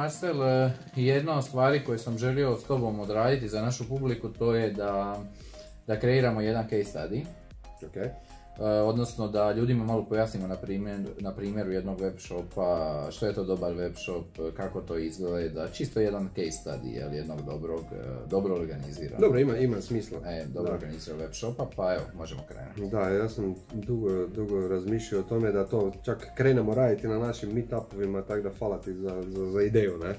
Marcel, jedna od stvari koje sam želio s tobom odraditi za našu publiku, to je da kreiramo jedan case study. Okay. Odnosno da ljudima malo pojasnimo na primjeru jednog web shopa, što je to dobar web shop, kako to izgleda, čisto jedan case study, jednog dobro organiziranog. Dobro, ima smisla. Dobro organiziranog web shopa, pa evo, možemo krenuti. Da, ja sam dugo razmišljao o tome da to čak krenemo raditi na našim meetupovima, tako da hvala ti za ideju, ne?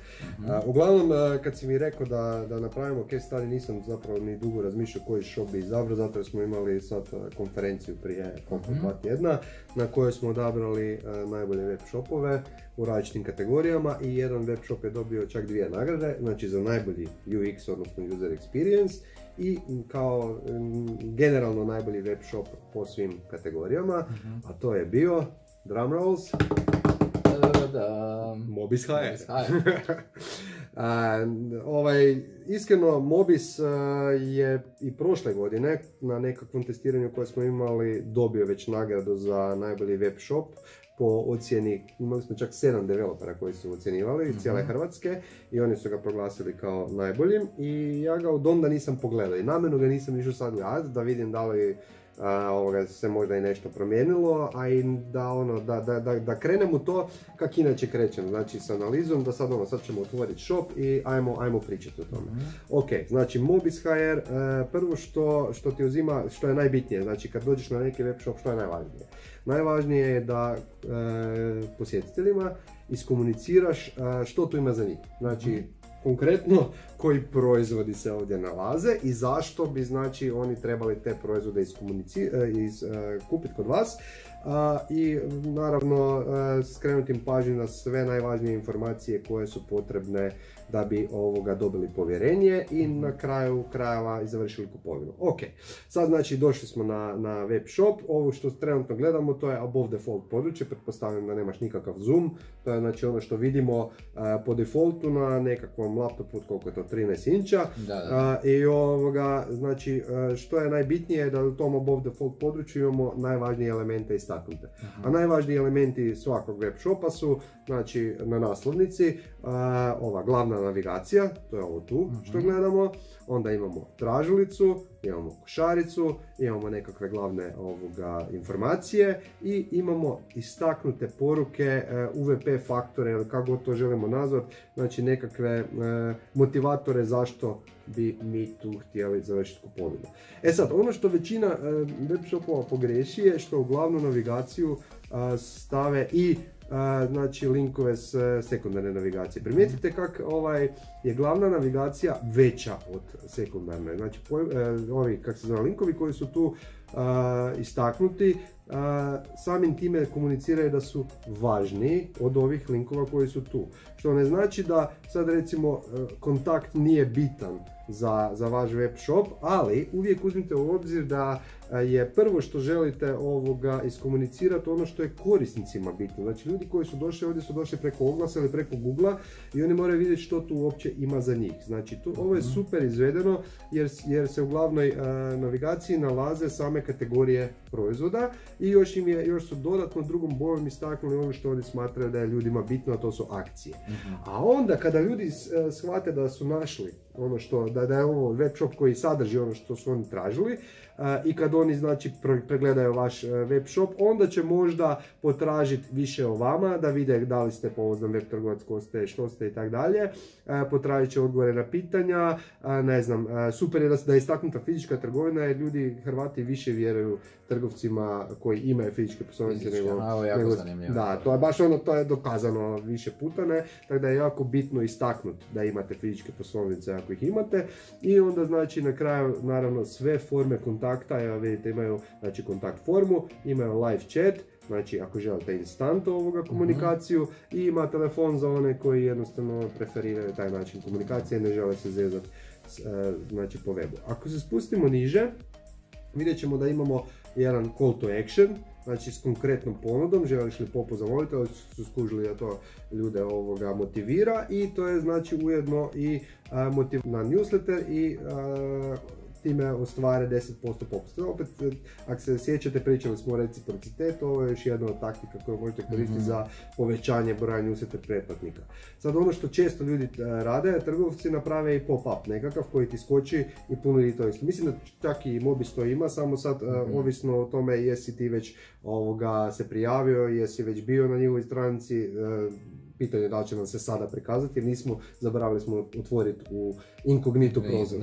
Uglavnom, kad si mi rekao da napravimo case study, nisam zapravo ni dugo razmišljao koji shop bi izabrao, zato jer smo imali sad konferenciju prije koliko 2 tjedna na kojoj smo odabrali najbolje web shopove u različitim kategorijama i jedan web shop je dobio čak 2 nagrade, znači za najbolji UX, odnosno user experience i kao generalno najbolji web shop po svim kategorijama, a to je bio, drum rolls, Mobis HR. Iskreno, Mobis je i prošle godine na nekakvom testiranju koje smo imali dobio već nagradu za najbolji web shop po ocjeni, imali smo čak 7 developera koji su ocjenjivali iz cijele Hrvatske i oni su ga proglasili kao najboljim i ja ga od onda nisam pogledao i namjerno ga nisam išao sad gledati da vidim da li se možda i nešto promijenilo, a i da krenem u to kak inače krećem, znači s analizom, da sad ćemo otvoriti shop i ajmo pričati o tome. Ok, znači Mobis HR, prvo što ti uzima, što je najbitnije, znači kad dođeš na neki web shop, što je najvažnije? Najvažnije je da posjetiteljima iskomuniciraš što tu ima za njih, znači konkretno koji proizvodi se ovdje nalaze i zašto bi znači oni trebali te proizvode kupiti kod vas i naravno skrenuti im pažnju na sve najvažnije informacije koje su potrebne da bi dobili povjerenje i na kraju krajeva i završili kupovinu. Ok, sad znači došli smo na web shop, ovo što trenutno gledamo to je above default područje, pretpostavljam da nemaš nikakav zoom, to je znači ono što vidimo po defaultu na nekakvom laptopu, koliko je to 13 inča. I znači što je najbitnije da u tom above default području imamo najvažnije elemente istaknute. A najvažniji elementi svakog web shopa su znači na naslovnici ova glavna navigacija, to je ovo tu što gledamo, onda imamo tražilicu, imamo košaricu, imamo nekakve glavne informacije i imamo istaknute poruke, UVP faktore ili kako to želimo nazvati, znači nekakve motivatore zašto bi mi tu htjeli završiti kupovinu. E sad, ono što većina web shopova pogreši je što u glavnu navigaciju stave i znači linkove s sekundarne navigacije. Primijetite kako je glavna navigacija veća od sekundarne. Znači ovi linkovi koji su tu istaknuti samim time komuniciraju da su važniji od ovih linkova koji su tu. Što ne znači da sad recimo kontakt nije bitan za vaš web shop, ali uvijek uzmite u obzir da je prvo što želite iskomunicirati ono što je korisnicima bitno. Znači ljudi koji su došli ovdje su došli preko oglasa ili preko Googlea i oni moraju vidjeti što tu uopće ima za njih. Znači ovo je super izvedeno jer se u glavnoj navigaciji nalaze same kategorije proizvoda i još su dodatno drugom bojom istaknuli ono što oni smatraju da je ljudima bitno, a to su akcije. A onda kada ljudi shvate da su našli ono što, da je ovo web shop koji sadrži ono što su oni tražili i kad oni znači pregledaju vaš web shop, onda će možda potražiti više o vama, da vide da li ste pouzdan web trgovac, ko ste, što ste i tako dalje, potražit će odgovore na pitanja, ne znam, super je da je istaknuta fizička trgovina jer ljudi Hrvati više vjeruju trgovcima koji imaju fizičke poslovnice nego... Da, to je baš ono, to je dokazano više puta, ne, tako da je jako bitno istaknuti da imate fizičke poslovnice ako ih imate i onda znači na kraju naravno sve forme kontakta, evo vidite imaju znači kontakt formu, imaju live chat, znači ako želite instant komunikaciju i ima telefon za one koji jednostavno preferiraju taj način komunikacije i ne žele se zezati znači po webu. Ako se spustimo niže, vidjet ćemo da imamo jedan call to action, znači s konkretnom ponudom, želiš li popu zamoliti, ali su skužili da to ljude motivira i to je znači ujedno i motiv na newsletter i time ostvare 10% popusta. Opet, ako se sjećate, pričali smo o reciprocitetu, ovo je još jedna od taktika koju možete koristiti za povećanje broja newsletter pretplatnika. Sad ono što često ljudi rade, trgovci naprave i pop-up nekakav koji ti skoči i ponudi to isto. Mislim da čak i Mobis to ima, samo sad ovisno o tome jesi ti već se prijavio, jesi već bio na njihovoj stranici, pitanje da li će nam se sada prikazati, jer zaboravili smo otvoriti u inkognito prozor.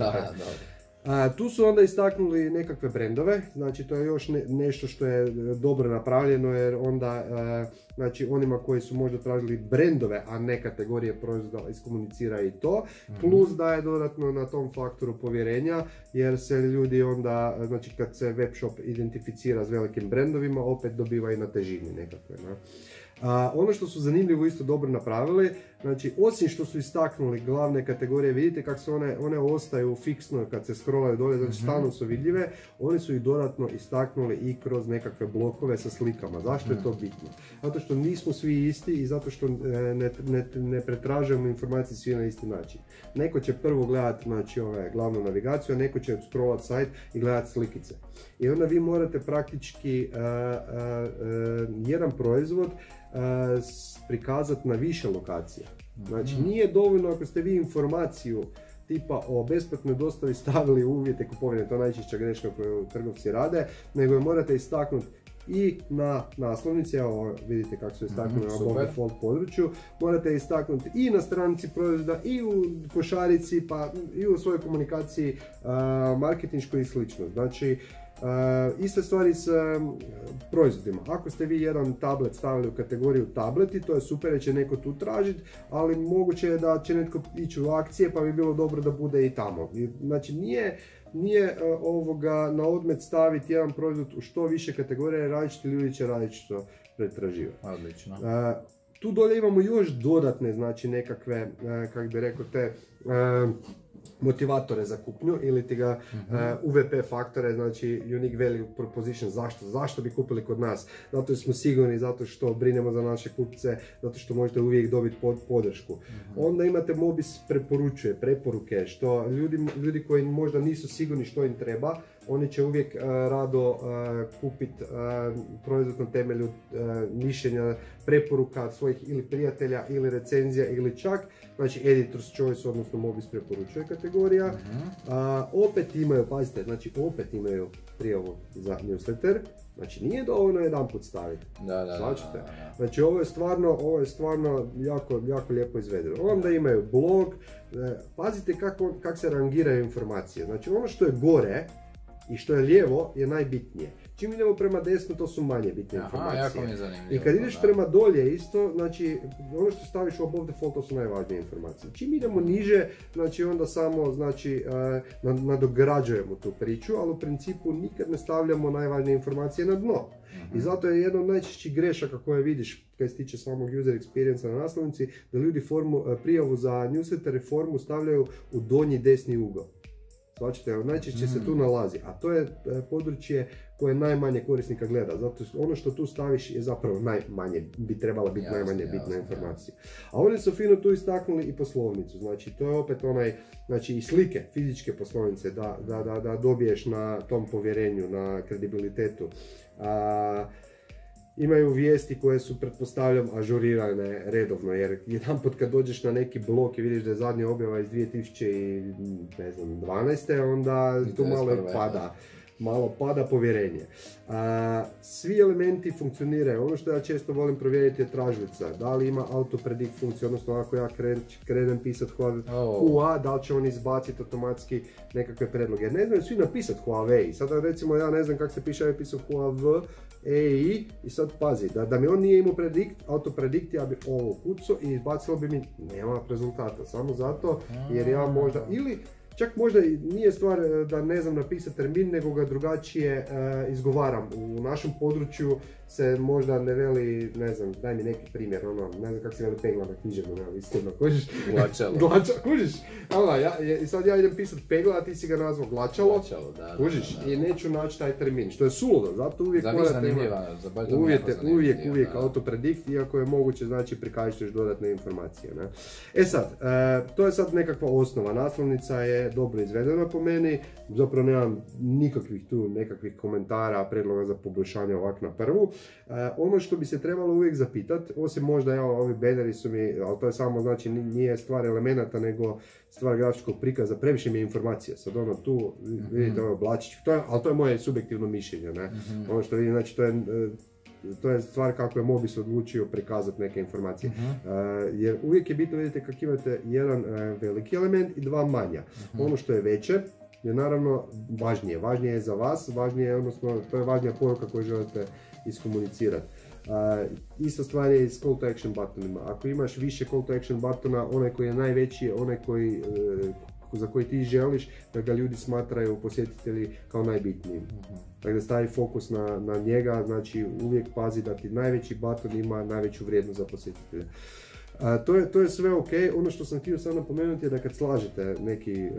Tu su onda istaknuli nekakve brendove, znači to je još nešto što je dobro napravljeno, jer onda znači onima koji su možda tražili brendove, a ne kategorije proizvoda, iskomunicira i to, plus daje dodatno na tom faktoru povjerenja, jer se ljudi onda, znači kad se web shop identificira s velikim brendovima, opet dobiva i na težini nekakve. Ne? Ono što su zanimljivo isto dobro napravili, znači osim što su istaknuli glavne kategorije, vidite kako se one ostaju fiksno kad se scrollaju dolje, znači stalno su vidljive, oni su ih dodatno istaknuli i kroz nekakve blokove sa slikama. Zašto je to bitno? Zato što nismo svi isti i zato što ne pretražujemo informacije svi na isti način. Neko će prvo gledati znači, glavnu navigaciju, a neko će scrollati sajt i gledati slikice. I onda vi morate praktički jedan proizvod prikazati na više lokacija. Znači nije dovoljno ako ste vi informaciju tipa o besplatnoj dostavi stavili u uvjete kupovine, to je najčešća greška koju trgovci rade, nego je morate istaknuti i na naslovnici, evo vidite kako su istaknuli na ovom default području, morate istaknuti i na stranici proizvoda, i u košarici, pa i u svojoj komunikaciji marketinškoj i slično. Znači, iste stvari s proizvodima. Ako ste vi jedan tablet stavili u kategoriju tableti, to je super jer će neko tu tražiti, ali moguće je da će netko ići u akcije pa bi bilo dobro da bude i tamo. Znači nije na odmet staviti jedan proizvod u što više kategorija, različiti ljudi će različito pretraživati. Odlično. Tu dolje imamo još dodatne, znači nekakve, kako bi rekao, te motivatore za kupnju ili ti ga UVP faktore, znači Unique Value Proposition. Zašto bi kupili kod nas? Zato jer smo sigurni, zato što brinemo za naše kupce, zato što možete uvijek dobiti podršku. Onda imate Mobis preporuke, što ljudi koji možda nisu sigurni što im treba, oni će uvijek rado kupiti proizvod na temelju mišljenja, preporuka svojih ili prijatelja ili recenzija ili čak, znači Editor's Choice, odnosno Mobis preporučuje kategorija. Opet imaju, pazite, znači opet imaju prijavu za newsletter, znači nije dovoljno jedan put staviti. Znači ovo je stvarno jako lijepo izvedeno. Onda imaju blog, pazite kako se rangiraju informacije, znači ono što je gore i što je lijevo je najbitnije. Čim idemo prema desno, to su manje bitne informacije. I kad ideš prema dolje isto, znači ono što staviš u above default, to su najvažnije informacije. Čim idemo niže, znači onda samo znači, nadograđujemo tu priču, ali u principu nikad ne stavljamo najvažnije informacije na dno. I zato je jedna od najčešćih grešaka koje vidiš kad se tiče samog user experience na naslovnici, da ljudi prijavu za newsletter i formu stavljaju u donji desni ugao. Svačite, najčešće se tu nalazi, a to je područje koje najmanje korisnika gleda, zato ono što tu staviš je zapravo bi trebala biti najmanje bitna informacija. A oni su fino tu istaknuli i poslovnicu, znači to je opet znači i slike, fizičke poslovnice, da dobiješ na tom povjerenju, na kredibilitetu. Imaju vijesti koje su, pretpostavljam, ažurirane redovno, jer jedan put kad dođeš na neki blog i vidiš da je zadnja objava iz 2012. onda tu malo pada povjerenje. Svi elementi funkcioniraju. Ono što ja često volim provjeriti je tražilica. Da li ima autopredict funkciju, odnosno ako ja krenem pisati QA, da li će on izbaciti automatski nekakve predloge. Jer ne znaju svi napisati Huawei. Sada recimo ja ne znam kako se piše, ja pisao Huawei i sad pazi, da mi on nije imao autopredict, ja bi ovo ukucao i izbacilo bi mi, nema rezultata. Samo zato jer ja možda, ili čak možda nije stvar da ne znam napisati termin, nego ga drugačije izgovaram. U našem području se možda ne veli, ne znam, daj mi neki primjer, ne znam kako se veli pegla na književnu, iskreno, kužiš? Glačalo. Kužiš? I sad ja idem pisati pegla, a ti si ga nazvao glačalo, kužiš? I neću naći taj termin, što je suludo, zato uvijek morate imati uvijek autopredict, iako je moguće, znači, prikažiti još dodatne informacije. Ne? E sad, to je sad nekakva osnova, naslovnica je je dobro izvedena po meni, zapravo nemam nikakvih tu nekakvih komentara, predloga za poboljšanje ovak na prvu. Ono što bi se trebalo uvijek zapitati, osim možda ovi banneri su mi, ali to je samo znači nije stvar elemenata nego stvar grafičkog prikaza, previše mi je informacija. Sad ono tu vidite ovaj oblačić, ali to je moje subjektivno mišljenje, ne? Ono što vidim, znači to je stvar kako je Mobis odlučio prikazati neke informacije. Jer uvijek je bitno vidjeti kako imate jedan veliki element i dva manja. Ono što je veće je naravno važnije. Važnije je za vas, odnosno to je važnija poruka koju želite iskomunicirati. Ista stvar je i s call to action buttonima. Ako imaš više call to action buttona, onaj koji je najveći je onaj za koji ti želiš da ga ljudi smatraju, posjetitelji, kao najbitnijim. Tako da stavi fokus na njega, znači uvijek pazi da ti najveći button ima najveću vrijednost za posjetitelja. To je sve ok. Ono što sam htio sad napomenuti je da kad slažete neki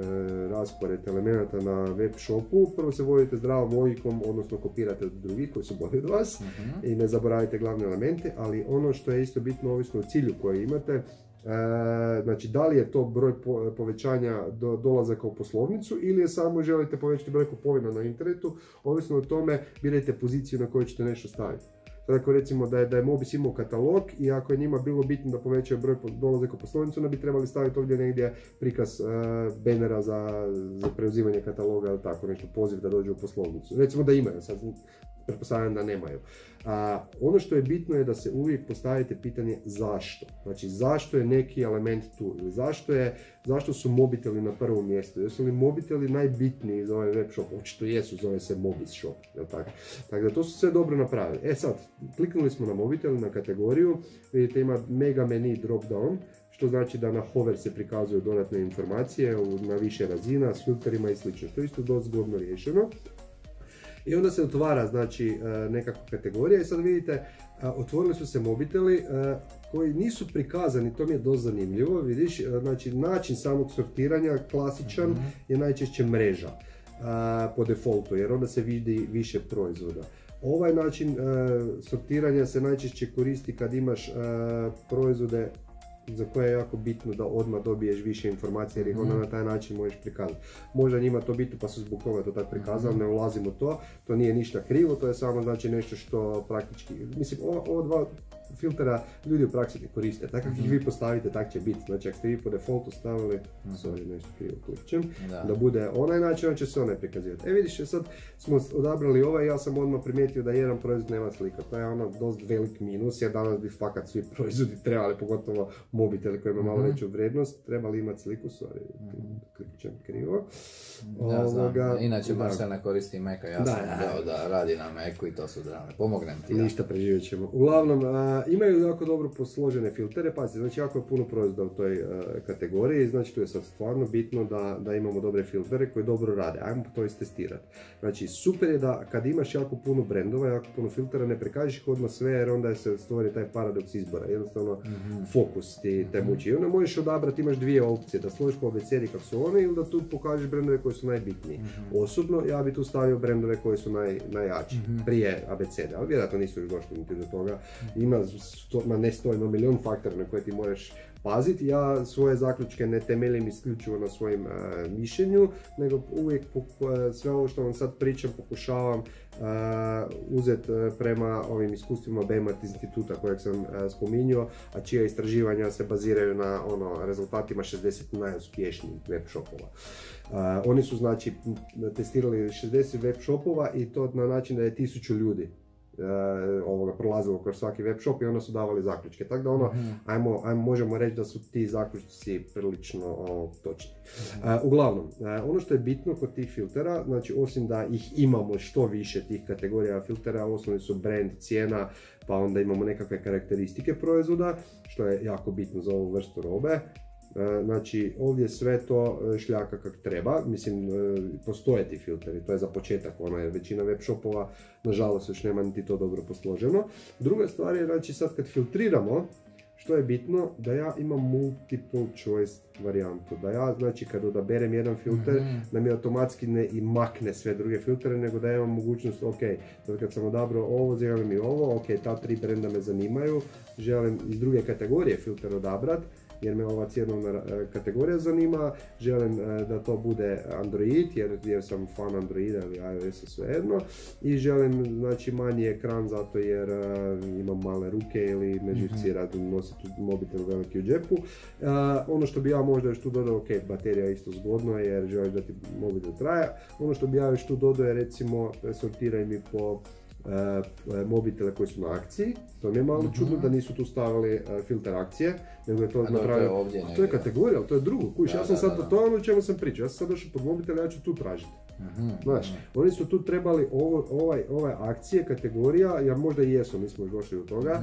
raspored elemenata na web shopu, prvo se vodite zdravom logikom, odnosno kopirate od drugih koji su bolji od vas i ne zaboravite glavne elemente, ali ono što je isto bitno ovisno o cilju koji imate, znači da li je to broj povećanja dolazaka u poslovnicu ili je samo želite povećati broj kupovina na internetu, ovisno o tome birajte poziciju na kojoj ćete nešto staviti. Sad ako recimo da je Mobis imao katalog i ako je njima bilo bitno da povećaju broj dolazaka u poslovnicu, onda bi trebali staviti ovdje negdje prikaz bannera za preuzimanje kataloga ili tako nešto, poziv da dođu u poslovnicu. Recimo da imaju, sad pretpostavljam da nemaju. Ono što je bitno je da se uvijek postavite pitanje zašto. Znači zašto je neki element tu, zašto su mobiteli na prvom mjestu, jesu li mobiteli najbitniji za ovaj web shop, očito jesu, zove se Mobis shop, jel tako? Tako da to su sve dobro napravili. Sad, kliknuli smo na mobitel, na kategoriju, vidite ima mega meni drop down, što znači da na hover se prikazuju dodatne informacije na više razina, s filterima i slično, što je isto dosta zgodno riješeno. I onda se otvara znači nekakva kategorija i sad vidite otvorili su se mobiteli koji nisu prikazani, to mi je dosta zanimljivo, vidiš, znači način samog sortiranja klasičan je najčešće mreža po defaultu jer onda se vidi više proizvoda. Ovaj način sortiranja se najčešće koristi kad imaš proizvode za koje je jako bitno da odmah dobiješ više informacije jer ih onda na taj način možeš prikazati. Možda njima to bitno pa su zbog toga to tako prikazali, ne ulazimo to nije ništa krivo, to je samo znači nešto što praktički, mislim ova dva filtera ljudi u praksi ne koriste, tako ih vi postavite tak će biti, znači ako ste vi po defaultu stavili, sorry nešto krivo klikćem, da bude onaj način, on će se onaj prikazivati. Vidiš, sad smo odabrali ovaj, ja sam odmah primijetio da jedan proizvod nema slika, to je ono dosta velik minus jer danas bi fakat svi proizvodi trebali, pogotovo mobiteli koji ima malo veću vrijednost, trebali imati sliku, sorry, klikćem krivo. Ja znam, inače Marcel ne koristi Maca, ja sam dao da radi na Macu i to su drame, pomognem ti. Ništa, preživjet ćemo. Uglavnom, imaju jako dobro posložene filtere, pazite, znači jako je puno proizvoda u toj kategoriji, znači tu je sad stvarno bitno da imamo dobre filtere koji dobro rade, ajmo to istestirati. Znači super je da kad imaš jako puno brendova, jako puno filtera, ne prikažeš ih odmah sve jer onda se stvori taj paradoks izbora, jednostavno fokus ti te muči. I onda možeš odabrati, imaš dvije opcije, da složiš po abecedi kako su one ili da tu pokažeš brendove koji su najbitniji. Osobno ja bi tu stavio brendove koji su najjači, prije abecede, ali vjerojatno nisu još došli niti do toga. Ima milijun faktora na koje ti moraš paziti. Ja svoje zaključke ne temeljim isključivo na svojim mišljenju, nego uvijek sve ovo što vam sad pričam pokušavam uzeti prema ovim iskustvima BEMAT instituta kojeg sam spominjao, a čija istraživanja se baziraju na rezultatima 60 najuspješnijih web shopova. Oni su znači testirali 60 web shopova i to na način da je 1000 ljudi prolazilo kroz svaki web shop i onda su davali zaključke. Tako da možemo reći da su ti zaključci prilično točni. Uglavnom, ono što je bitno kod tih filtera, znači osim da ih imamo što više tih kategorija filtera, osnovni su brand, cijena, pa onda imamo nekakve karakteristike proizvoda, što je jako bitno za ovu vrstu robe. Znači ovdje sve to šljaka kak treba, mislim postoje ti filteri, to je za početak, jer većina web shopova nažalost još nema niti to dobro posloženo. Druga stvar je, znači sad kad filtriramo, što je bitno, da ja imam multiple choice varijantu, da ja znači kad odaberem jedan filter, da mi automatski ne i makne sve druge filtere, nego da imam mogućnost, ok, kad sam odabrao ovo, želim i ovo, ok, ta 3 brenda me zanimaju, želim iz druge kategorije filter odabrati, jer me ova cjenovna kategorija zanima, želim da to bude Android, jer sam fan Androida ili iOS-a svejedno, i želim znači manji ekran zato jer imam male ruke ili me živci radu nositi mobitel veliki u džepu. Ono što bi ja možda još tu dodao, ok, baterija je isto zgodno jer želiš da ti mobitel traje. Ono što bi ja još tu dodao je recimo sortiraj mi po mobitele koji su na akciji. To mi je malo čudno da nisu tu stavili filter akcije, nego je to napravljeno. To je kategorija, ali to je drugo. Ja sam sad to ono o čemu sam pričao. Ja sam sad došao pod mobitel, ja ću tu tražiti. Znaš, oni su tu trebali ove akcije, kategorija, ja možda i jesu, nismo još došli do toga,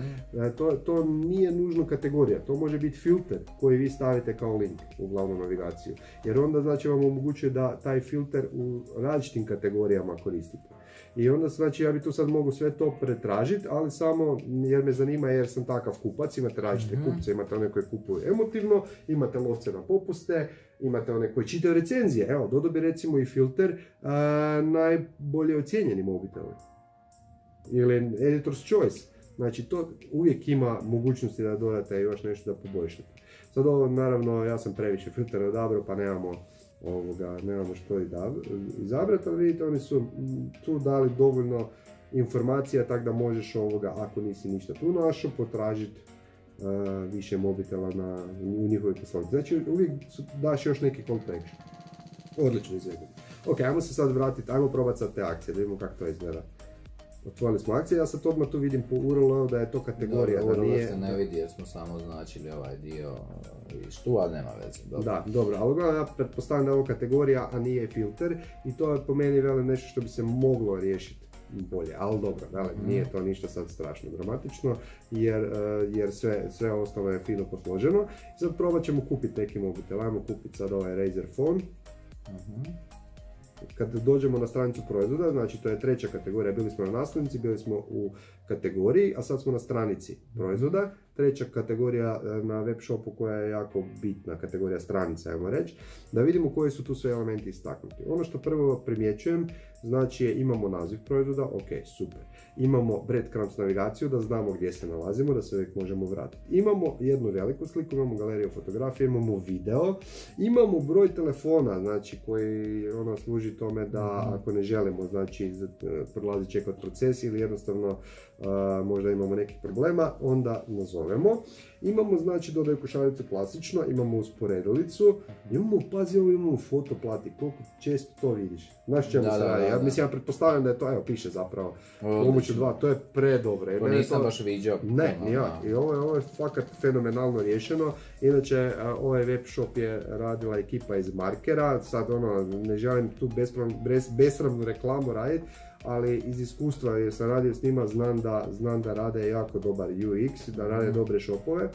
to nije nužno kategorija, to može biti filter koji vi stavite kao link u glavnu navigaciju. Jer onda znači vam omogućuje da taj filter u različitim kategorijama koristite. I onda znači ja bi tu sad mogu sve to pretražiti, ali samo jer me zanima jer sam takav kupac, imate različite kupce, imate one koji kupuju emotivno, imate lovce na popuste, imate one koji čitaju recenzije, evo dodao bi recimo i filter najbolje ocijenjeni mobiteli ili editor's choice, znači to uvijek ima mogućnosti da dodate još nešto da poboljšate. Sad ovo naravno ja sam previše filtera odabrao pa nemamo što izabrati, ali vidite oni su tu dali dovoljno informacija tako da možeš ako nisi ništa tu našao, potražiti više mobitela u njihovoj poslovnici. Znači uvijek daš još neki call to action. Odlično izvedeno. Ok, ajmo se sad vratiti, ajmo probati sad te akcije, da vidimo kako to izgleda. Otvorili smo akcije, ja sad odmah tu vidim po URL-u da je to kategorija. Dobro, URL se ne vidi jer smo samo označili ovaj dio tu, ali nema veze. Dobro. Da, dobro, ali ja pretpostavljam da je ovo kategorija, a nije filter i to je po meni nešto što bi se moglo riješiti bolje, ali dobro, nije to ništa sad strašno dramatično jer sve ostalo je fino posloženo. Sad probat ćemo kupiti neki mobitel, ajmo kupiti sad ovaj Razer Phone. Kad dođemo na stranicu proizvoda, znači to je treća kategorija, bili smo na naslovnici, bili smo u kategoriji, a sad smo na stranici proizvoda. Treća kategorija na web shopu koja je jako bitna, kategorija stranica, ajmo reći, da vidimo koji su tu sve elementi istaknuti. Ono što prvo primjećujem, znači imamo naziv proizvoda, ok, super. Imamo breadcrumbs navigaciju, da znamo gdje se nalazimo, da se uvijek možemo vratiti. Imamo jednu veliku sliku, imamo galeriju fotografije, imamo video, imamo broj telefona, znači koji služi tome da ako ne želimo, znači prolazi čekat proces ili jednostavno možda imamo nekih problema, onda nazovemo. Imamo, znači, dodaju košaricu klasično, imamo usporedilicu, imamo fotoplati, koliko često to vidiš. Znaš čemu se radi? Mislim, ja pretpostavljam da je to, evo piše zapravo, pomoću 2, to je predobro. To nisam baš viđao. Ne, ni ja. I ovo je fakat fenomenalno riješeno. Inače, ovaj web shop je radila ekipa iz Markera, sad ne želim tu besramnu reklamu raditi, ali iz iskustva jer sam radio s njima znam da rade jako dobar UX, da rade dobre shopove.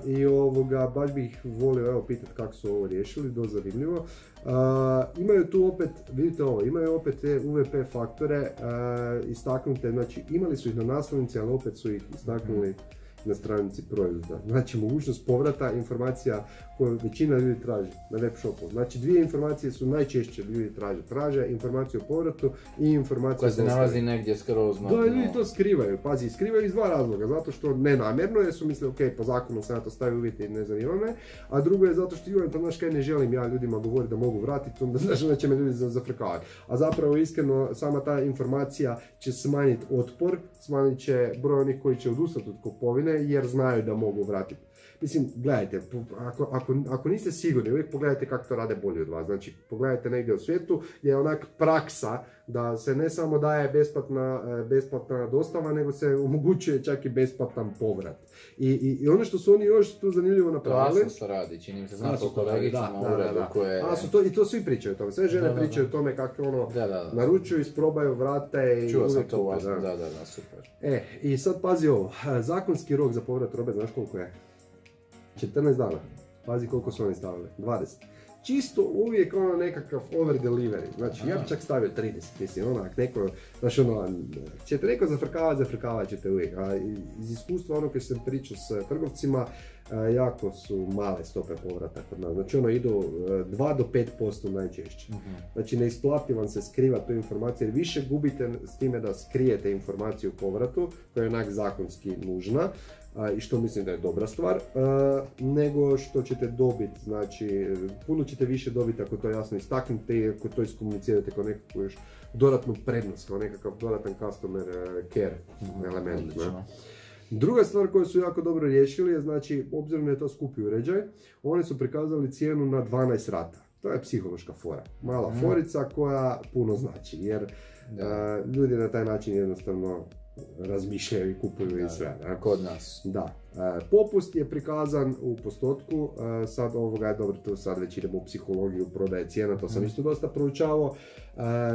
I baš bih volio pitati kako su ovo riješili, dosta zanimljivo. Imaju tu opet, vidite ovo, imaju opet te UVP faktore istaknute, znači imali su ih na naslovnici, ali opet su ih istaknuli na stranici proizvoda. Znači mogućnost povrata, informacija koju većina ljudi traži na web shopu. Znači dvije informacije su najčešće ljudi traže informaciju o povratu i informaciju koja se nalazi negdje skroz. Da, ljudi to skrivaju, pazi, skrivaju iz dva razloga, zato što nenamjerno jer su mislili ok, po zakonu sam ja to stavio uvjeti i ne zanima me, a drugo je zato što pa znaš kaj, ne želim ja ljudima govoriti da mogu vratiti, onda znaš da će me ljudi zafrkavati. A zapravo iskreno sama ta informacija će smanjiti otpor, smanjit će broj onih koji će odustati od kupovine jer znaju da mogu vratiti. Mislim, gledajte, ako niste sigurni, uvijek pogledajte kako to rade bolje od vas. Znači, pogledajte negdje u svijetu gdje je onak praksa da se ne samo daje besplatna dostava, nego se omogućuje čak i besplatan povrat. I ono što su oni još tu zanimljivo napravili... To Asus radi, čini mi se, znam to kolegicama u uredu koje... I to svi pričaju o tome, sve žene pričaju o tome kako naručuju, isprobaju, vrate i... Čuo sam to u vas, super. I sad pazi ovo, zakonski rok za povrat robe, znaš koliko je? 14 dana. Pazi koliko su oni stavili. 20. Čisto uvijek nekakav over delivery. Znači, ja bi čak stavio 30. Mislim, neko, znači ćete neko zafrkavat ćete uvijek. A iz iskustva koji sam pričao s trgovcima, jako su male stope povrata kod nas. Znači idu 2 do 5% najčešće. Znači ne isplati vam se skrivati tu informaciju jer više gubite s time da skrijete informaciju o povratu koja je onak zakonski nužna. i što mislim da je dobra stvar, nego što ćete dobiti, znači puno ćete više dobiti ako to jasno istaknete i ako to iskomunicirate kao nekakvu još dodatnu prednost, kao nekakav dodatan customer care element. Druga stvar koju su jako dobro riješili je, znači, obzirom da je to skupi uređaj, oni su prikazali cijenu na 12 rata. To je psihološka fora. Mala forica koja puno znači, jer ljudi na taj način jednostavno razmišljaju i kupuju i sve. Kod nas. Da. Popust je prikazan u postotku, sad ovoga je dobro, tu sad već idemo u psihologiju prodaje cijena, to sam isto dosta proučavao.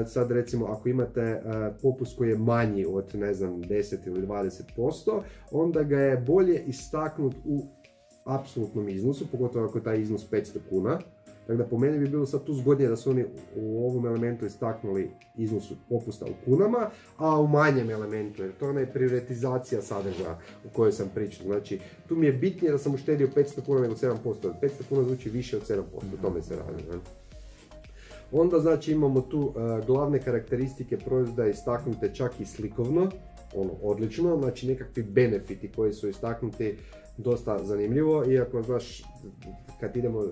Sad recimo ako imate popust koji je manji od ne znam 10 ili 20%, onda ga je bolje istaknut u apsolutnom iznosu, pogotovo ako je taj iznos 500 kuna. Tako da po meni bi bilo sad tu zgodnije da su oni u ovom elementu istaknuli iznosu popusta u kunama, a u manjem elementu, jer to je onaj prioritizacija sadržaja o kojoj sam pričao. Znači, tu mi je bitnije da sam uštedio 500 kuna nego 7%, 500 kuna zvuči više od 7%, o tome se radi. Ne? Onda znači imamo tu glavne karakteristike proizvoda istaknute čak i slikovno, odlično, znači nekakvi benefiti koji su istaknuti dosta zanimljivo, iako znaš kad idemo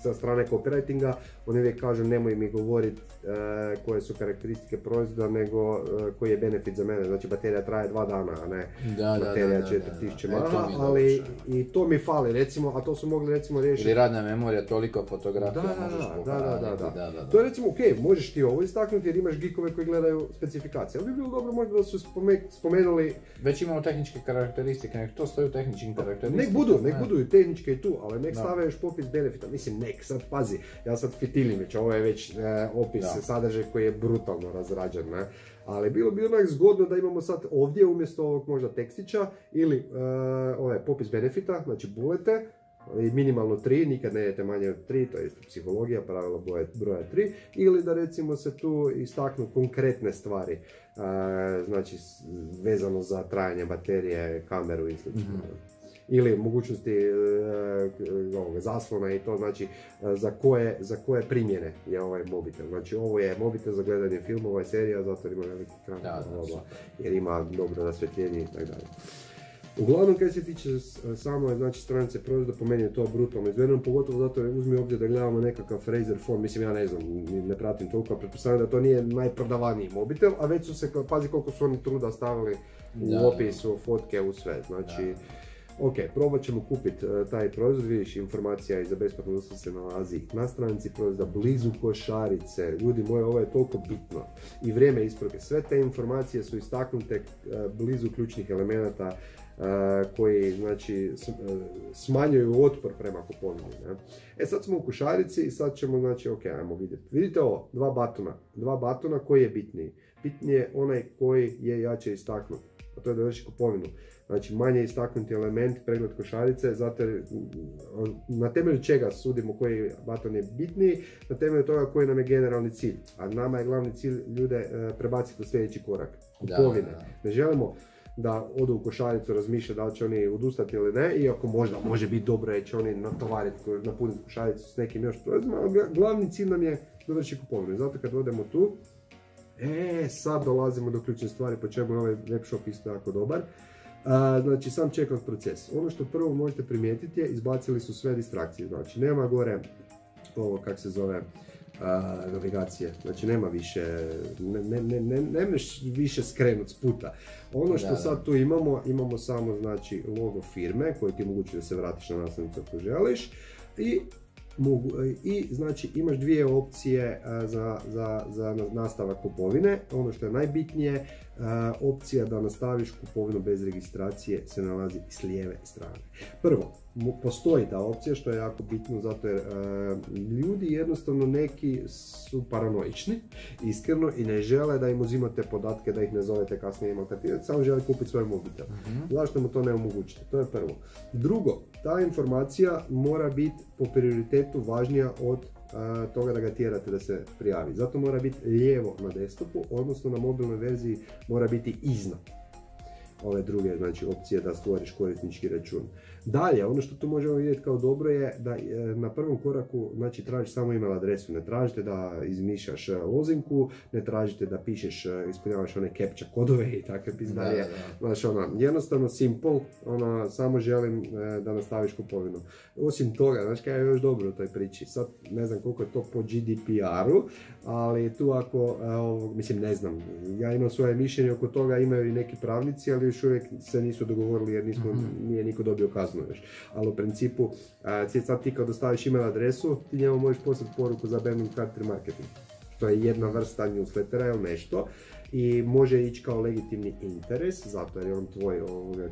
sa strane copywritinga, oni uvijek kažu nemoj mi govoriti koje su karakteristike proizvoda, nego koji je benefit za mene. Znači baterija traje 2 dana, a ne baterija 4000 mAh, ali i to mi fali recimo, a to su mogli recimo riješiti. Ili radna memorija, toliko fotografija možeš pohraniti. To je recimo ok, možeš ti ovo istaknuti jer imaš geekove koji gledaju specifikacije, ali bi bilo dobro možda da su spomenuli... Već imamo tehničke karakteristike, nek to stoji u tehničkim karakteristikama. Nek budu i tehničke i tu, ali nek stave još popis benefita, mislim nek, sad pazi, ja sad fitilim već, ovo je već opis sadržaj koji je brutalno razrađen, ne? Ali bilo bi onak zgodno da imamo sad ovdje umjesto ovog možda tekstića ili ovaj popis benefita, znači bulete, minimalno 3, nikad ne idete manje od 3, to je isto psihologija, pravilo broja 3, ili da recimo se tu istaknu konkretne stvari, znači vezano za trajanje baterije, kameru i sl. Ili mogućnosti zaslona i to, znači za koje primjene je ovaj mobitel. Znači ovo je mobitel za gledanje filmova i serija, zato ima veliki ekran, jer ima dobro rasvjetljenje i tako dalje. Uglavnom, kad se tiče samo znači, stranice proizvoda, po meni je to brutalno izvedeno, pogotovo zato uzmi ovdje da gledamo nekakav Razer Phone, mislim ja ne znam, ne pratim toliko, a pretpostavljam da to nije najprodavaniji mobitel, a već su se, pazi koliko su oni truda stavili u opisu, fotke, u sve, znači... Ok, probat ćemo kupiti taj proizvod, vidiš informacija i za besplatno dostavu se nalazi na stranici proizvoda blizu košarice. Ljudi moji, ovo je toliko bitno. I vrijeme isporuke. Sve te informacije su istaknute blizu ključnih elemenata koji znači, smanjuju otpor prema kupovini. Sad smo u košarici i sad ćemo, znači, ok, ajmo vidjeti. Vidite ovo, dva batona koji je bitniji. Bitniji je onaj koji je jače istaknut, a to je da vrši kupovinu. Znači manje istaknuti element, pregled košarice, zato na temelju čega sudimo koji baton je bitniji, na temelju toga koji nam je generalni cilj. A nama je glavni cilj ljude prebaciti u sljedeći korak, kupovine. Ne želimo da odu u košaricu, razmišlja da li će oni odustati ili ne, iako možda može biti dobro jer će oni natovariti, napuniti košaricu s nekim još proizvodima, ali glavni cilj nam je dovršiti kupovinu. Zato kad odemo tu, sad dolazimo do ključne stvari po čemu je ovaj web shop isto jako dobar. Znači sam checkout proces. Ono što prvo možete primijetiti je izbacili su sve distrakcije, znači nema gore ovo kak se zove navigacije, znači nema više, ne više skrenut s puta. Ono što sad tu imamo samo znači logo firme koji ti omogućuje da se vratiš na naslovnicu ako želiš i znači imaš dvije opcije za nastavak kupovine. Ono što je najbitnije, opcija da nastaviš kupovinu bez registracije se nalazi s lijeve strane. Prvo, postoji ta opcija što je jako bitno zato jer ljudi jednostavno neki su paranoični, iskreno, i ne žele da im uzimate podatke, da ih ne zovete kasnije maltretirati, samo žele kupiti svoj mobitel. Zašto mu to ne omogućite? To je prvo. Drugo, ta informacija mora biti po prioritetu važnija od toga da ga tjerate da se prijavi. Zato mora biti lijevo na desktopu, odnosno na mobilnoj verziji mora biti iznad. ove druge, znači opcije da stvoriš korisnički račun. Dalje, ono što tu možemo vidjeti kao dobro je da na prvom koraku, znači tražiš samo email adresu, ne tražite da izmišljaš lozinku, ne tražite da pišeš, ispunjavaš one captcha kodove i takve pizdarije. Znači jednostavno simple, samo želim da nastaviš kupovinu. Osim toga, znači kaj je još dobro u toj priči, sad ne znam koliko je to po GDPR-u, ali tu ako, mislim ne znam, ja imam svoje mišljenje oko toga, imaju i neki pravnici, ali još uvijek se nisu dogovorili jer nije niko dobio kaznu još. Ali u principu, sad ti kad dostaviš email adresu, ti njemu možeš poslati poruku za abandoned cart remarketing, što je jedna vrsta newslettera ili nešto. I može ići kao legitimni interes, zato jer je on tvoj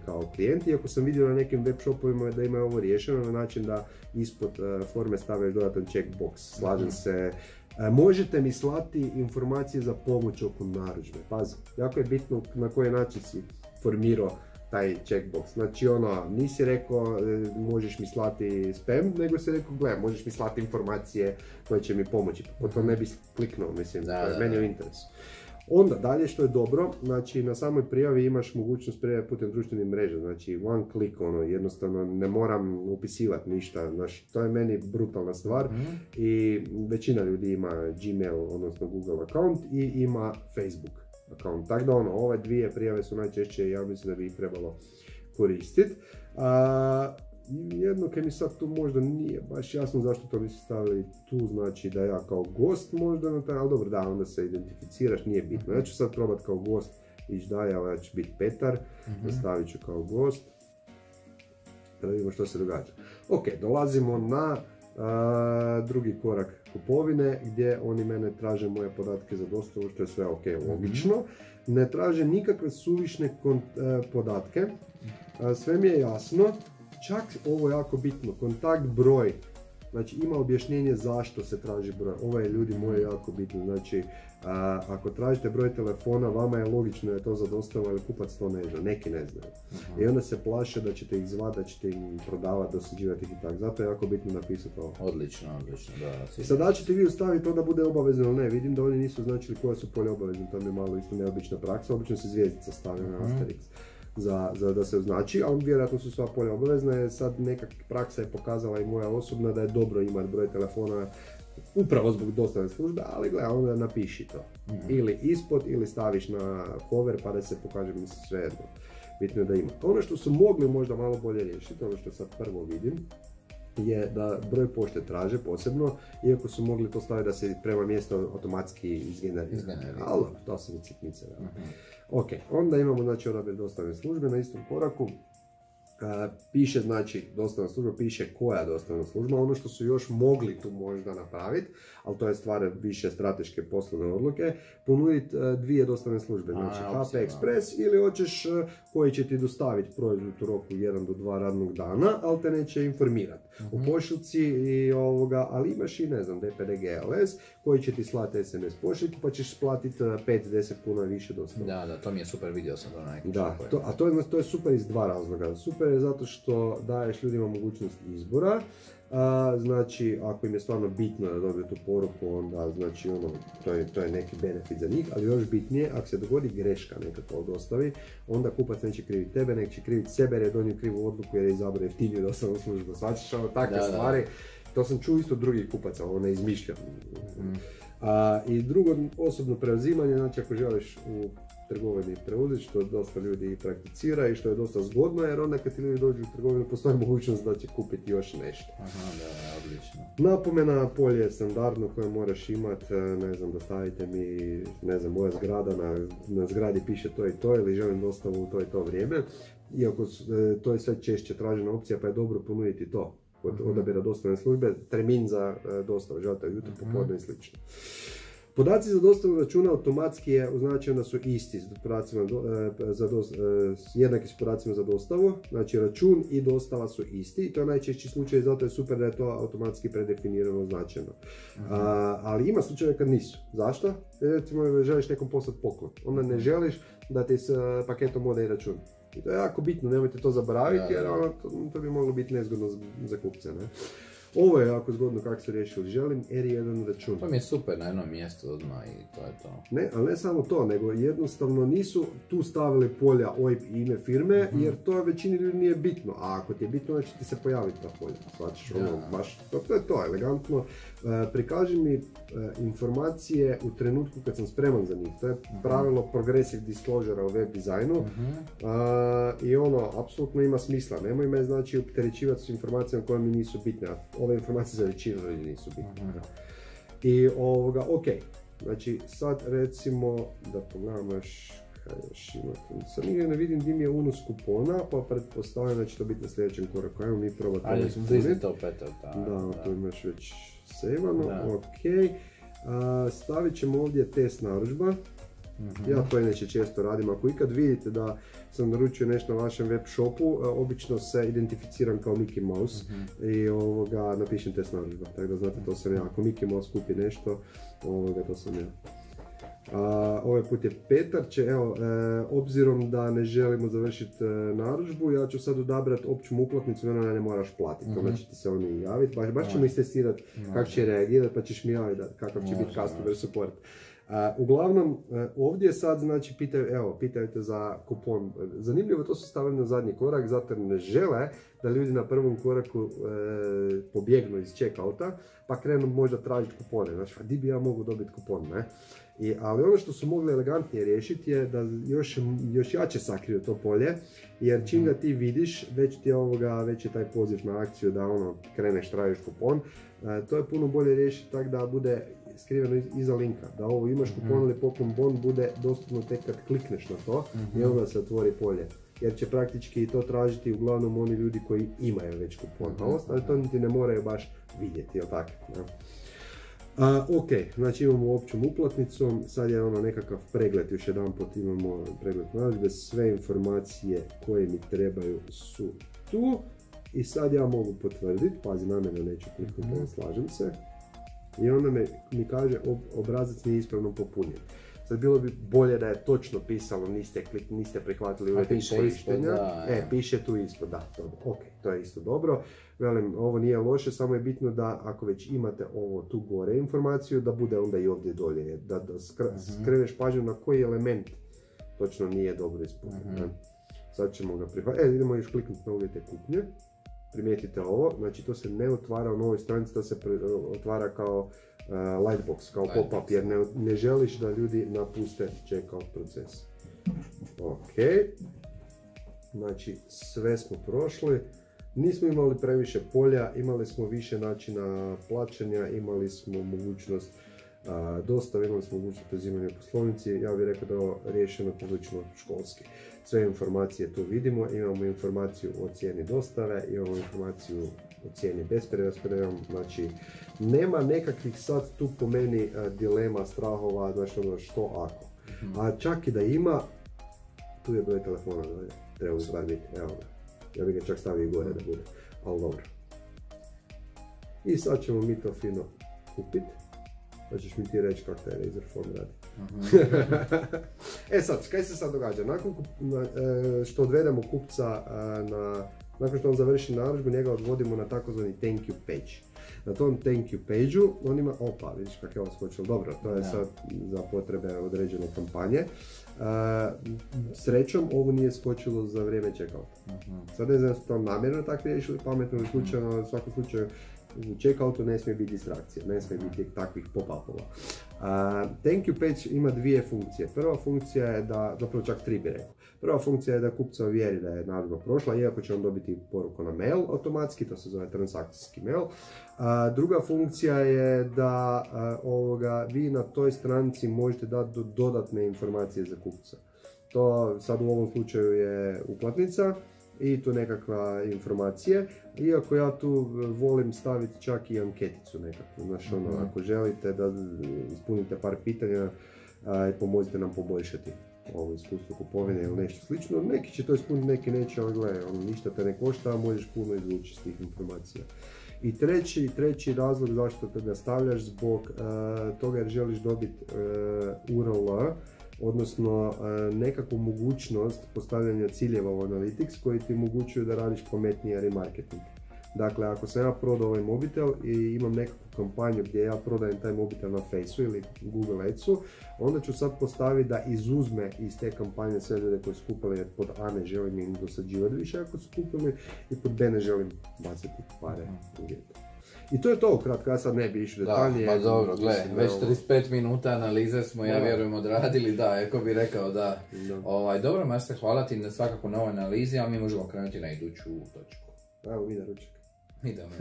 kao klijent. Iako sam vidio na nekim web shopovima da imaju ovo riješeno na način da ispod forme staveš dodatan checkbox. Slažem se. Možete mi slati informacije za pomoć oko narudžbe. Pazi, jako je bitno na koji način si formirao taj checkbox. Znači nisi rekao možeš mi slati spam, nego si rekao gle, možeš mi slati informacije koje će mi pomoći. Potom ne bi kliknuo, mislim, to je meni u interesu. Onda dalje što je dobro, znači na samoj prijavi imaš mogućnost prijave putem društvenih mreža, znači one click, jednostavno ne moram upisivati ništa, znači to je meni brutalna stvar i većina ljudi ima Gmail, odnosno Google account i ima Facebook account, tako da ove dvije prijave su najčešće, ja mislim da bi ih trebalo koristiti. Jedno kaj mi sad tu možda nije baš jasno zašto to nisu stavili tu, znači da ja kao gost možda na taj, ali dobro da, onda se identificiraš, nije bitno. Ja ću sad probat kao gost ići dalje, ali ja ću biti Petar, nastavit ću kao gost, da vidimo što se događa. Ok, dolazimo na drugi korak kupovine gdje oni mene traže moje podatke za dostavu, što je sve ok, logično. Ne traže nikakve suvišne podatke, sve mi je jasno. Čak ovo je jako bitno, kontakt broj, znači ima objašnjenje zašto se traži broj, ovo je ljudi moji jako bitno, znači ako tražite broj telefona, vama je logično da je to za dostavu, ali kupac to ne zna, neki ne znaju. I onda se plaše da ćete ih zvati, da ćete im prodavati, dosađivati ih i tako, zato je jako bitno napisati ovo. Odlično, da. I sad da ćete vi ustaviti to da bude obavezno ili ne, vidim da oni nisu značili koje su polje obavezne, to mi je malo isto neobična praksa, obično se zvijezdica stavlja na Asterix. Za da se označi, ali vjerojatno su sva polja obavezna, sad neka praksa je pokazala i moja osobna da je dobro imati broj telefona upravo zbog dostavne službe, ali gledaj, onda napiši to. Ili ispod, ili staviš na hover pa da se pokaže, mislim sve jedno. Bitno je da ima. Ono što su mogli možda malo bolje riješiti, ono što sad prvo vidim, je da broj pošte traže posebno, iako su mogli to staviti da se prema mjestu automatski izgenerira. Ali to su sitnice. Ok, onda imamo znači odabir dostavne službe na istom koraku. Piše znači dostavna služba, piše koja dostavna služba, ono što su još mogli tu možda napraviti, ali to je stvar više strateške poslovne odluke, ponuditi dvije dostavne službe, znači HP Express ili hoćeš koji će ti dostaviti proizvod u roku 1 do 2 radnog dana, ali te neće informirati u pošiljci i ali imaš i ne znam DPDGLS koji će ti slati SMS pošiljku pa ćeš platiti 5-10 kuna više dostavu. Da, to mi je super, vidio sam to na nekim šopovima. To je super iz dva razloga. Super je zato što daješ ljudima mogućnost izbora, znači ako im je stvarno bitno da dobiju tu poruku, onda znači to je neki benefit za njih, ali još bitnije, ako se dogodi greška nekakva u dostavi, onda kupac neće kriviti tebe, neće kriviti sebe jer je donio krivu odluku jer je izabrao jeftiniju dostavnu službu. Svačiš takve stvari, to sam čuo isto od drugih kupaca, ovo ne izmišljam. I drugo, osobno preuzimanje, znači ako želiš u trgovini preuzeti, što dosta ljudi prakticira i što je dosta zgodno, jer onda kad ti ljudi dođu u trgovinu postoji mogućnost da će kupiti još nešto. Odlično. Napomena, polje je standardno koje moraš imati, ne znam, dostavite mi, ne znam, moja zgrada, na zgradi piše to i to, ili želim dostavu u to i to vrijeme, iako to je sve češće tražena opcija, pa je dobro ponuditi to. Kod odabira dostavne službe, termin za dostavu, želite jutro, popodne i slično. Podaci za dostavu računa automatski je označeno da su isti jednaki su podacima za dostavu, znači račun i dostava su isti i to je najčešći slučaj, zato je super da je to automatski predefinirano označeno. Ali ima slučajeva kad nisu. Zašto? Recimo želiš nekom poslati poklon, onda ne želiš da ti s paketom ode i račun. I to je jako bitno, nemojte to zaboraviti jer to bi moglo biti nezgodno za kupce. Ne? Ovo je jako zgodno kako su riješili. Želim R1 račun. To mi je super na jednom mjestu odmah i to je to. Ne, ali ne samo to, nego jednostavno nisu tu stavili polja OIB i ime firme, jer to većini ljudi nije bitno. A ako ti je bitno, onda će ti se pojaviti ta polja. Shvaćaš, baš, to je to, elegantno. Prikaži mi informacije u trenutku kad sam spreman za njih. To je pravilo progressive disclosure u web dizajnu. I ono, apsolutno ima smisla. Nemoj me, znači, opterećivati s informacijama koje mi nisu bitne. Ove informacije za većinu ljudi nisu bitne. I ok. Znači, sad recimo, da pogledamo još ima. Sad nigdje ne vidim gdje mi je unus kupona, pa pretpostavljam da će to biti na sljedećem koraku. Ajmo mi probati. Ajde, zizli to Petar. Da, tu imaš već sejvano, ok. Stavit ćemo ovdje test narudžba. Ja to inače često radim. Ako ikad vidite da sam naručio nešto na vašem web shopu, obično se identificiram kao Mickey Mouse i napišem test narudžba. Tako da znate, to sam ja. Ako Mickey Mouse kupi nešto, to sam ja. Ovaj put je Petar, obzirom da ne želimo završiti narudžbu, ja ću sad odabrati opću uplatnicu, ona ne moraš platiti, onda će ti se oni javiti, baš ćemo istestirati kako će reagirati, pa ćeš mi javiti kakav će biti customer support. Uglavnom, ovdje sad znači pitaju te za kupon. Zanimljivo, to su stavili na zadnji korak, zato jer ne žele da ljudi na prvom koraku pobjegnu iz checkouta, pa krenu možda tražiti kupone. Znači, di bi ja mogu dobiti kupon, ne? Ali ono što su mogli elegantnije riješiti je da još jače sakriju to polje, jer čim ga ti vidiš, već je taj poziv na akciju da kreneš tražiš kupon. To je puno bolje riješiti tako da bude skriveno iza linka, da ovo imaš kupon ili Pokemon bude dostupno tek kad klikneš na to i onda se otvori polje. Jer će praktički to tražiti uglavnom oni ljudi koji imaju već kupon, a ostali to niti ne moraju baš vidjeti, jel tako? Ok, znači imamo općom uplatnicom, sad je nekakav pregled, još jedan put imamo pregled narudžbe, sve informacije koje mi trebaju su tu i sad ja mogu potvrditi, pazi namjerno neću kliknuti, slažem se. I onda mi kaže obrazac nije ispravno popunjen. Sad bilo bi bolje da je točno pisalo niste prihvatili uvjete korištenja. Piše tu isto, da, dobro, ok, to je isto dobro. Velim, ovo nije loše, samo je bitno da ako već imate ovo tu gore informaciju, da bude onda i ovdje dolje, da skreneš pažnju na koji element točno nije dobro ispunjen. Sad ćemo ga prihvatiti, idemo još kliknuti na uvjete kupnje. Primijetite ovo, znači to se ne otvara u novoj stranici, to se otvara kao lightbox, kao pop-up, jer ne želiš da ljudi napuste checkout proces. Ok, znači sve smo prošli, nismo imali previše polja, imali smo više načina plaćanja, imali smo mogućnost dostave, imali smo mogućnost uzimanja poslovnici, ja bih rekao da je ovo riješeno prilično školski. Sve informacije tu vidimo, imamo informaciju o cijeni dostave, imamo informaciju o cijeni bez preraspodjelom, znači nema nekakvih sad tu po meni dilema, strahova, znači što ako. A čak i da ima, tu je broj telefona, treba bar biti, evo ga, ja bih ga čak stavio i gore da bude, ali dobro. I sad ćemo mi to fino kupiti. Da ćeš mi ti reći kako taj Razer Phone radi. Sad, kaj se sad događa? Nakon što odvedemo kupca nakon što on završi narudžbu, njega odvodimo na takozvani thank you page. Na tom thank you page-u on ima, vidiš kako je ovo skočilo, dobro, to je sad za potrebe određene kampanje. Srećom, ovo nije skočilo za vrijeme checkouta. Sad ne znam da su to namjerno tako riješili, pametno ili slučajno, u svakom slučaju u checkoutu ne smije biti distrakcija, ne smije biti takvih pop-upova. Thank you page ima dvije funkcije. Prva funkcija je da, zapravo čak tri bi rekao. Prva funkcija je da kupca uvjeri da je narudžba prošla, iako će on dobiti poruku na mail automatski, to se zove transakcijski mail. Druga funkcija je da vi na toj stranici možete dati dodatne informacije za kupca. To sad u ovom slučaju je uplatnica i tu nekakva informacije, iako ja tu volim staviti čak i anketicu nekakvu, znači ako želite da ispunite par pitanja i pomozite nam poboljšati ovo iskustvo kupovine ili nešto slično, neki će to ispuniti, neki neće, ali gledaj, ništa te ne košta, a možeš puno izvući iz tih informacija. I treći razlog zašto te ga stavljaš zbog toga jer želiš dobiti URL, odnosno nekakvu mogućnost postavljanja ciljeva u Analytics koji ti omogućuju da radiš pametniji remarketing. Dakle, ako sam ja prodao ovaj mobitel i imam nekakvu kampanju gdje ja prodajem taj mobitel na Faceu ili Google Adsu, onda ću sad postaviti da izuzme iz te kampanje sve ljude koji su kupili, jer pod A ne želim im dosađivati više ako su kupili i pod B ne želim baciti pare u vjetar. I to je to ukratko, ja sad ne bi išao detaljnije. Da, dobro, gle, već 35 minuta analize smo, ja vjerujem, odradili, da, ako bi rekao da. Dobro, Marse, hvala ti svakako na ovoj analizi, a mi možemo krenuti na iduću točku. Evo mi na ručak. Idemo.